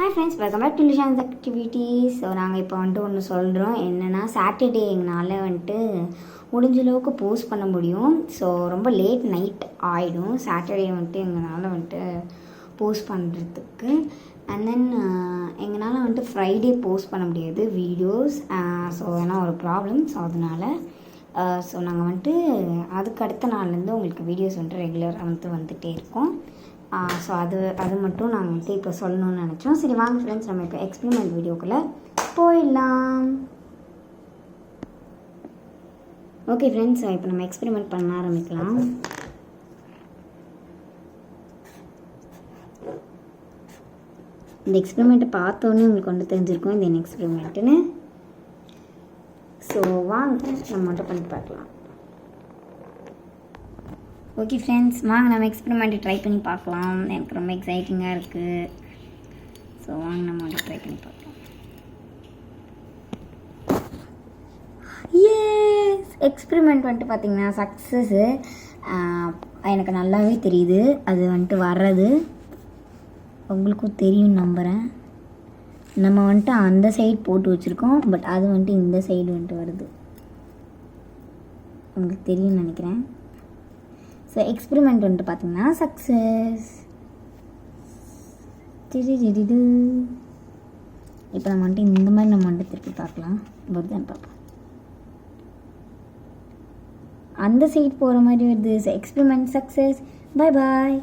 Hi friends, welcome back to லிஷான்ஸ் activities. So நாங்கள் இப்போ வந்துட்டு ஒன்று சொல்கிறோம். என்னென்னா, சாட்டர்டே எங்களால் வந்துட்டு முடிஞ்ச அளவுக்கு போஸ்ட் பண்ண முடியும். ஸோ ரொம்ப லேட் நைட் ஆகிடும் சாட்டர்டே வந்துட்டு எங்களால் வந்துட்டு போஸ்ட் பண்ணுறதுக்கு. அண்ட் தென் எங்களால் வந்துட்டு ஃப்ரைடே போஸ்ட் பண்ண முடியாது வீடியோஸ். ஸோ ஏன்னா ஒரு ப்ராப்ளம். ஸோ அதனால் ஸோ நாங்கள் வந்துட்டு அதுக்கு அடுத்த நாள்லேருந்து உங்களுக்கு வீடியோஸ் வந்துட்டு ரெகுலராக வந்துகிட்டே இருக்கோம். ஸோ அது மட்டும் நாங்கள் வந்துட்டு இப்போ சொல்லணும்னு நினச்சோம். சரி வாங்க ஃப்ரெண்ட்ஸ், நம்ம இப்போ எக்ஸ்பெரிமெண்ட் வீடியோக்குள்ளே போயிடலாம். ஓகே ஃப்ரெண்ட்ஸ், இப்போ நம்ம எக்ஸ்பெரிமெண்ட் பண்ண ஆரம்பிக்கலாம். இந்த எக்ஸ்பெரிமெண்ட்டை பார்த்தோன்னே உங்களுக்கு வந்து தெரிஞ்சிருக்கும் இது என்ன எக்ஸ்பெரிமெண்ட்டுன்னு. ஸோ வாங்க நம்ம மட்டும் பண்ணி பார்க்கலாம். ஓகே ஃப்ரெண்ட்ஸ், வாங்க நம்ம எக்ஸ்பெரிமெண்ட்டை ட்ரை பண்ணி பார்க்கலாம். எனக்கு ரொம்ப எக்ஸைட்டிங்காக இருக்குது. ஸோ வாங்க நம்ம வந்து ட்ரை பண்ணி பார்க்கலாம். எஸ், எக்ஸ்பெரிமெண்ட் வந்துட்டு பார்த்திங்கன்னா சக்ஸஸ்ஸு. எனக்கு நல்லாவே தெரியுது அது வந்துட்டு வர்றது. உங்களுக்கும் தெரியும் நம்புகிறேன். நம்ம வந்துட்டு அந்த சைடு போட்டு வச்சுருக்கோம், பட் அது வந்துட்டு இந்த சைடு வந்துட்டு வருது. உங்களுக்கு தெரியும்னு நினைக்கிறேன். ஸோ எக்ஸ்பெரிமெண்ட் வந்துட்டு பார்த்திங்கன்னா சக்ஸஸ். இப்போ நம்ம வந்துட்டு இந்த மாதிரி நம்ம வந்துட்டு திருப்பி பார்க்கலாம். வருதான்னு பார்ப்போம். அந்த சைடு போகிற மாதிரி வருது. So experiment success. Bye bye.